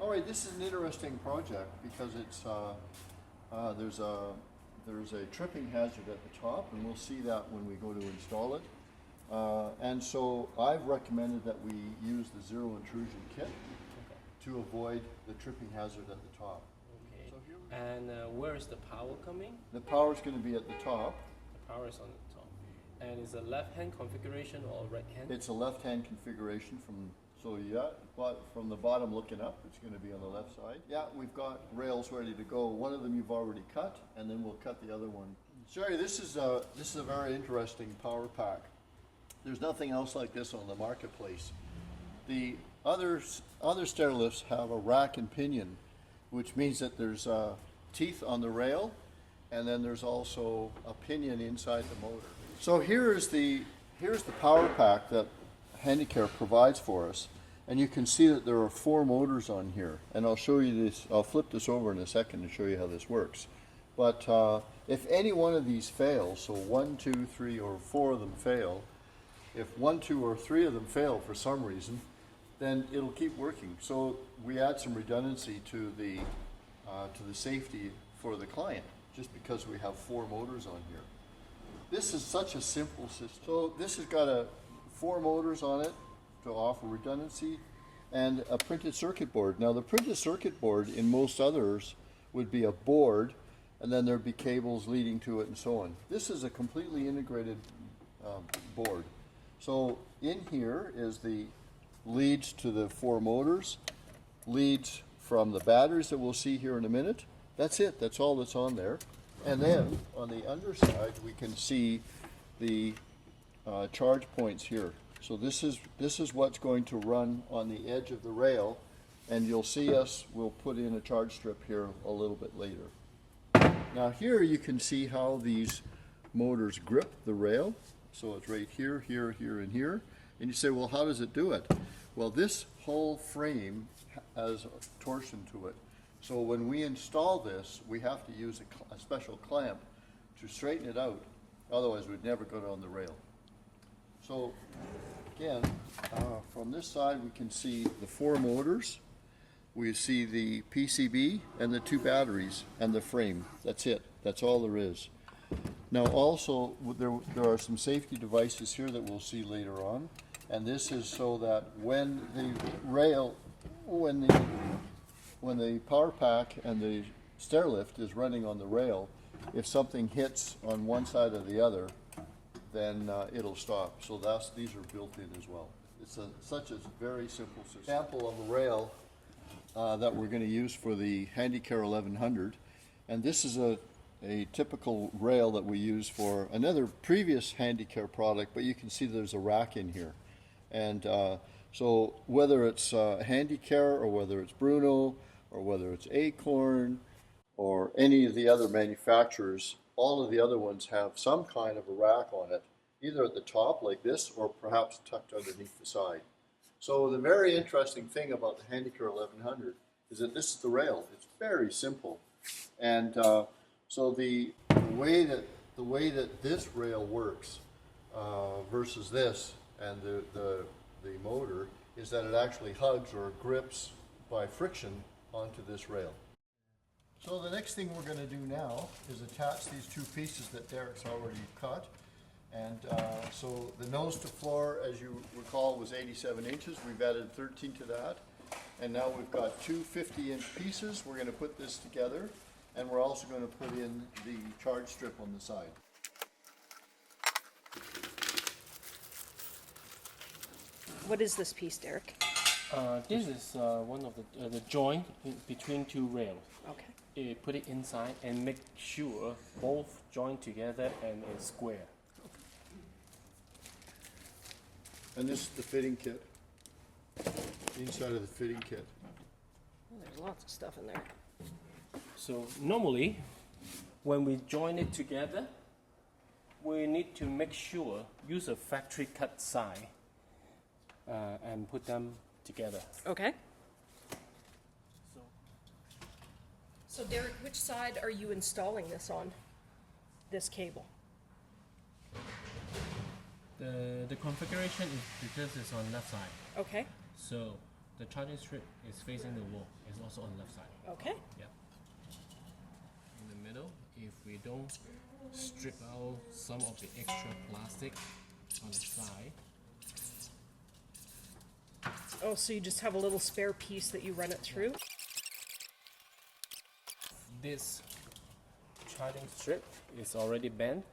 All right, this is an interesting project because it's there's a tripping hazard at the top, and we'll see that when we go to install it. And so I've recommended that we use the zero intrusion kit to avoid the tripping hazard at the top. Okay. So and where is the power coming? The power is going to be at the top. The power is on the top. And is a left-hand configuration or right-hand? It's a left-hand configuration but from the bottom looking up, it's going to be on the left side. Yeah, we've got rails ready to go. One of them you've already cut, and then we'll cut the other one. Sherry, this is a very interesting power pack. There's nothing else like this on the marketplace. The other stair lifts have a rack and pinion, which means that there's teeth on the rail, and then there's also a pinion inside the motor. So here's the power pack that Handicare provides for us, and you can see that there are 4 motors on here, and I'll show you this. I'll flip this over in a second to show you how this works. But if any one of these fails, so 1, 2, 3, or 4 of them fail, if 1, 2, or 3 of them fail for some reason, then it'll keep working. So we add some redundancy to the safety for the client, just because we have 4 motors on here. This is such a simple system. So this has got 4 motors on it to offer redundancy, and a printed circuit board. Now the printed circuit board in most others would be a board, and then there'd be cables leading to it and so on. This is a completely integrated board. So in here is the leads to the 4 motors, leads from the batteries that we'll see here in a minute. That's it, that's all that's on there. And then on the underside we can see the charge points here. So this is what's going to run on the edge of the rail, and you'll see we'll put in a charge strip here a little bit later. Now here you can see how these motors grip the rail. So it's right here, here, here, and here. And you say, well, how does it do it? Well, this whole frame has a torsion to it. So when we install this, we have to use a special clamp to straighten it out. Otherwise, we'd never go down the rail. So again, from this side, we can see the 4 motors. We see the PCB and the 2 batteries and the frame. That's it. That's all there is. Now also, there are some safety devices here that we'll see later on. And this is so that when the power pack and the stair lift is running on the rail, if something hits on one side or the other, then it'll stop. So these are built in as well. It's such a very simple system. Example of a rail that we're going to use for the Handicare 1100, and this is a typical rail that we use for another previous Handicare product, but you can see there's a rack in here. And so whether it's Handicare or whether it's Bruno or whether it's Acorn or any of the other manufacturers, all of the other ones have some kind of a rack on it, either at the top like this or perhaps tucked underneath the side. So the very interesting thing about the Handicare 1100 is that this is the rail. It's very simple. And so the way that this rail works versus this and the motor is that it actually hugs or grips by friction onto this rail. So the next thing we're going to do now is attach these 2 pieces that Derek's already cut. And so the nose to floor, as you recall, was 87 inches. We've added 13 to that. And now we've got 2 50-inch pieces. We're going to put this together. And we're also going to put in the charge strip on the side. What is this piece, Derek? This is one of the joint between 2 rails. Okay. You put it inside and make sure both join together and it's square. And this is the fitting kit. Inside of the fitting kit. Well, there's lots of stuff in there. So normally, when we join it together, we need to make sure use a factory cut side and put them together. Okay. So Derek, which side are you installing this on? This cable? The configuration is because it's on left side. Okay. So the charging strip is facing the wall. It's also on the left side. Okay. Yeah. In the middle, if we don't strip out some of the extra plastic on the side. Oh, so you just have a little spare piece that you run it through? This charging strip is already bent,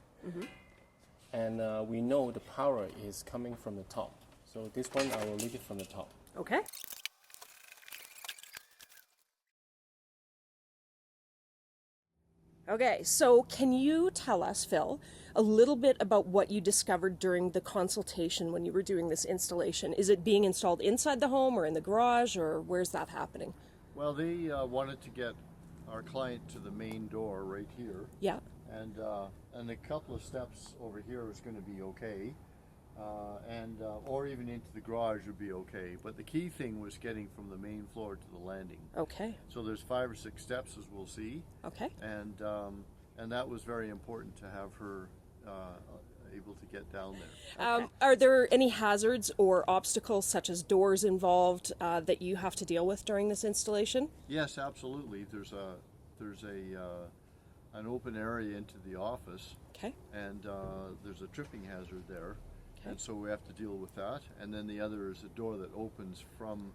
and we know the power is coming from the top. So this one I will leave it from the top. Okay. Okay, so can you tell us, Phil, a little bit about what you discovered during the consultation when you were doing this installation? Is it being installed inside the home or in the garage, or where's that happening? Well, they wanted to get our client to the main door right here. Yeah. And a couple of steps over here is going to be okay. Or even into the garage would be okay. But the key thing was getting from the main floor to the landing. Okay. So there's 5 or 6 steps, as we'll see. Okay. And that was very important to have her able to get down there. Okay. Are there any hazards or obstacles, such as doors involved, that you have to deal with during this installation? Yes, absolutely. There's an open area into the office. Okay. And there's a tripping hazard there. Okay. And so we have to deal with that. And then the other is a door that opens from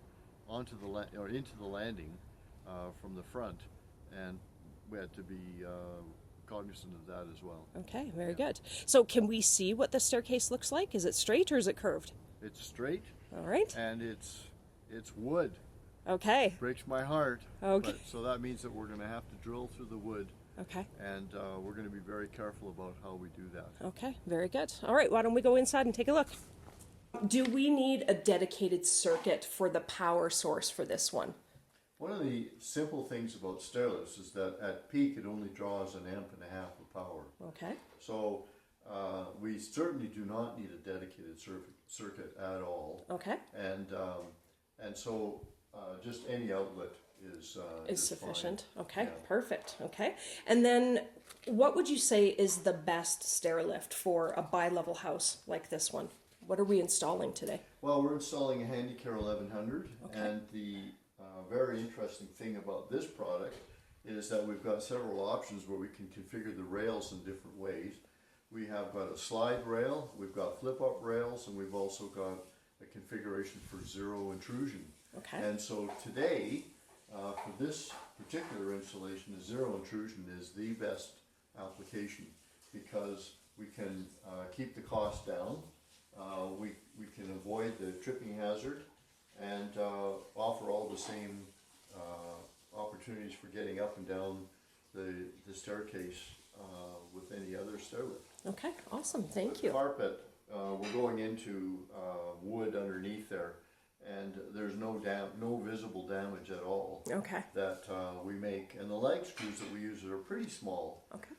onto the or into the landing from the front, and we had to be cognizant of that as well. Okay, very good. So can we see what the staircase looks like? Is it straight or is it curved? It's straight. All right. And it's wood. Okay. Breaks my heart. Okay. But, so that means that we're going to have to drill through the wood. Okay. And we're going to be very careful about how we do that. Okay, very good. All right, why don't we go inside and take a look? Do we need a dedicated circuit for the power source for this one? One of the simple things about stairlifts is that at peak it only draws 1.5 amps of power. Okay. So we certainly do not need a dedicated circuit at all. Okay. And so just any outlet is sufficient. fine. Okay, Yeah. perfect. Okay. And then what would you say is the best stair lift for a bi-level house like this one? What are we installing today? Well, we're installing a Handicare 1100, Okay. and the very interesting thing about this product is that we've got several options where we can configure the rails in different ways. We have got a slide rail, we've got flip-up rails, and we've also got a configuration for zero intrusion. Okay. And so today, for this particular installation, the zero intrusion is the best application because we can keep the cost down, we can avoid the tripping hazard, and offer all the same opportunities for getting up and down the staircase with any other stairlift. Okay, awesome. Thank The you. carpet, we're going into wood underneath there, and there's no visible damage at all Okay. that we make. And the leg screws that we use are pretty small. Okay.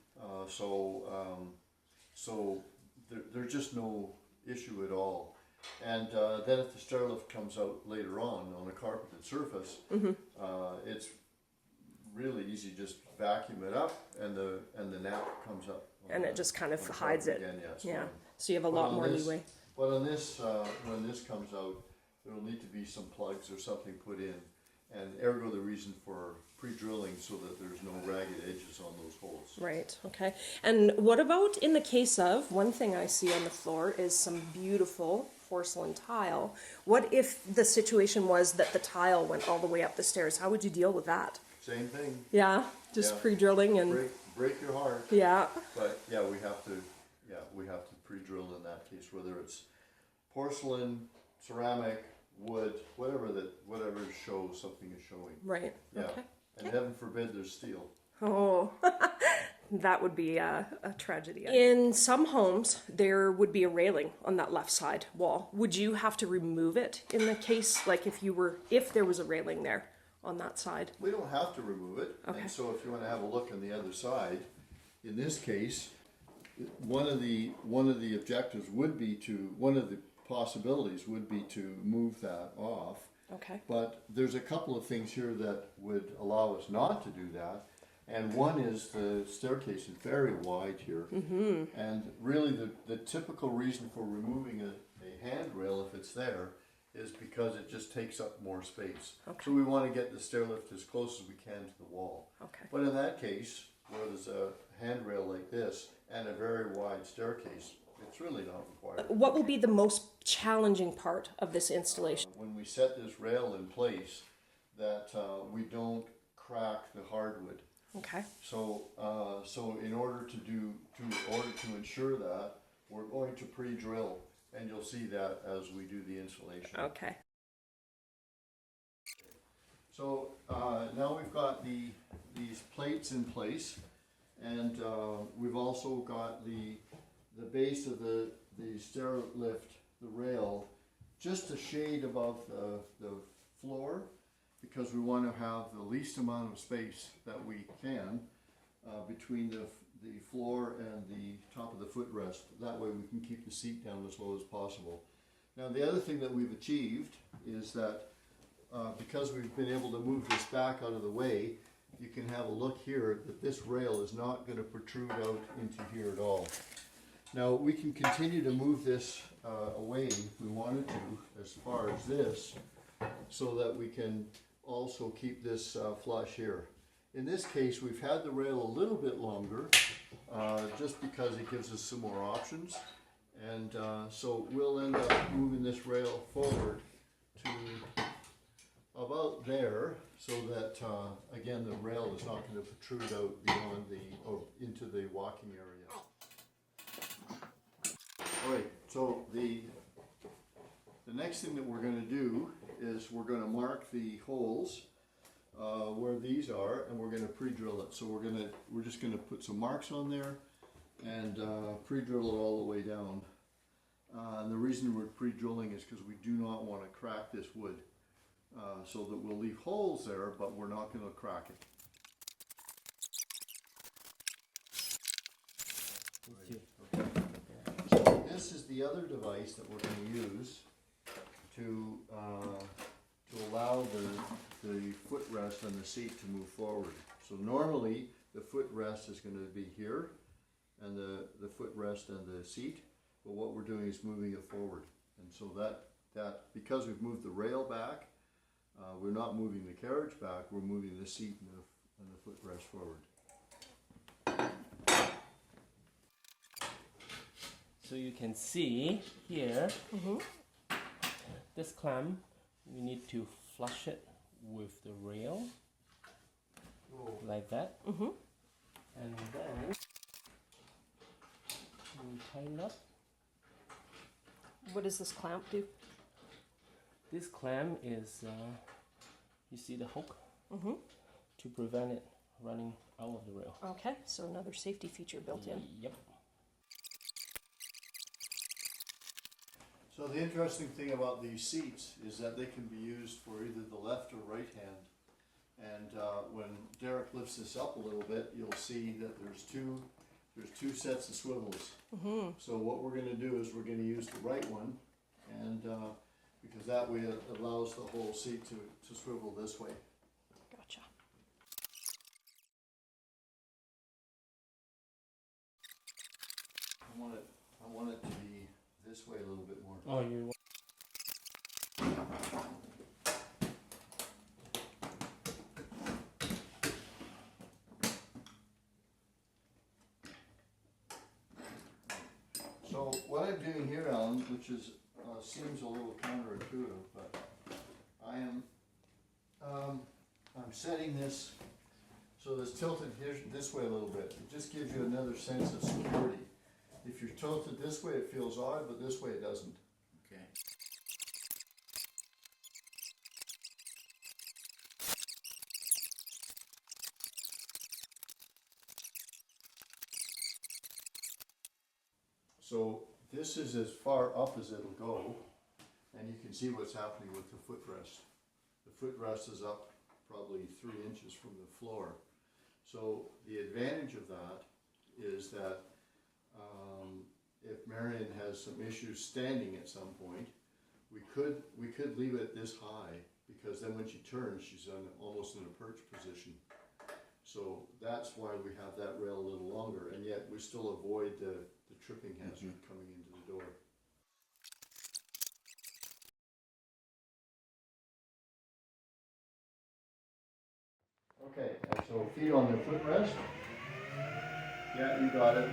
So there's just no issue at all. And then if the stairlift comes out later on a carpeted surface, it's really easy. Just vacuum it up, and the nap comes up. And it just kind of hides it. Again. Yeah, it's Yeah. fine. So you have a But lot on more this- leeway. But on this, when this comes out, there'll need to be some plugs or something put in, and ergo the reason for pre-drilling so that there's no ragged edges on those holes. Right, okay. And what about in the case of, one thing I see on the floor is some beautiful porcelain tile. What if the situation was that the tile went all the way up the stairs? How would you deal with that? Same thing. Yeah, just Yeah. pre-drilling and, Break your heart. yeah. But yeah, we have to pre-drill in that case, whether it's porcelain, ceramic, wood, whatever shows something is showing. Right, Yeah. okay. And heaven forbid there's steel. Oh, that would be a tragedy. In some homes, there would be a railing on that left side wall. Would you have to remove it in the case, like if there was a railing there on that side? We don't have to remove it. Okay. And so if you want to have a look on the other side, in this case, one of the objectives would be one of the possibilities would be to move that off. Okay. But there's a couple of things here that would allow us not to do that. And one is the staircase is very wide here. Mm-hmm. And really the typical reason for removing a handrail, if it's there, is because it just takes up more space. Okay. So we want to get the stair lift as close as we can to the wall. Okay. But in that case, where there's a handrail like this and a very wide staircase, it's really not required. What will be the most challenging part of this installation? When we set this rail in place, that we don't crack the hardwood. Okay. So, so in order to ensure that, we're going to pre-drill, and you'll see that as we do the installation. Okay. So now we've got these plates in place, and we've also got the base of the stair lift, the rail, just a shade above the floor, because we want to have the least amount of space that we can between the floor and the top of the footrest. That way we can keep the seat down as low as possible. Now the other thing that we've achieved is that because we've been able to move this back out of the way, you can have a look here that this rail is not going to protrude out into here at all. Now we can continue to move this away if we wanted to, as far as this, so that we can also keep this flush here. In this case, we've had the rail a little bit longer, just because it gives us some more options. And so we'll end up moving this rail forward to about there, so that, again, the rail is not going to protrude out beyond or into the walking area. All right, so the next thing that we're going to do is we're going to mark the holes where these are, and we're going to pre-drill it. So we're just going to put some marks on there and pre-drill it all the way down. And the reason we're pre-drilling is because we do not want to crack this wood, so that we'll leave holes there, but we're not going to crack it. Right. Okay. So this is the other device that we're going to use to allow the footrest and the seat to move forward. So normally the footrest is going to be here, and the footrest and the seat, but what we're doing is moving it forward. And so that because we've moved the rail back, we're not moving the carriage back, we're moving the seat and the footrest forward. So you can see here, this clamp, we need to flush it with the rail, like that. And then we tighten up. What does this clamp do? This clamp is, you see the hook, to prevent it running out of the rail. Okay, so another safety feature built in. Yep. So the interesting thing about these seats is that they can be used for either the left or right hand. And when Derek lifts this up a little bit, you'll see that there's two sets of swivels. So what we're going to do is we're going to use the right one, and because that way it allows the whole seat to swivel this way. Gotcha. I want it to be this way a little bit more. Oh, you want. So what I'm doing here, Alan, which is seems a little counterintuitive, but I'm setting this so it's tilted here this way a little bit. It just gives you another sense of security. If you're tilted this way, it feels odd, but this way it doesn't. Okay. So this is as far up as it'll go, and you can see what's happening with the footrest. The footrest is up probably 3 inches from the floor. So the advantage of that is that if Marion has some issues standing at some point, we could leave it this high, because then when she turns, she's almost in a perch position. So that's why we have that rail a little longer, and yet we still avoid the tripping hazard coming into the door. Okay, and so feet on the footrest. Yeah, you got it.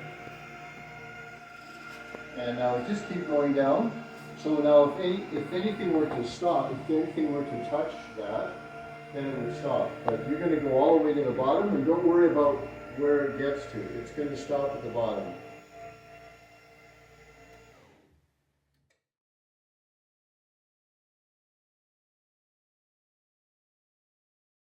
And now just keep going down. So now if anything were to stop, if anything were to touch that, then it would stop. But you're going to go all the way to the bottom, and don't worry about where it gets to. It's going to stop at the bottom.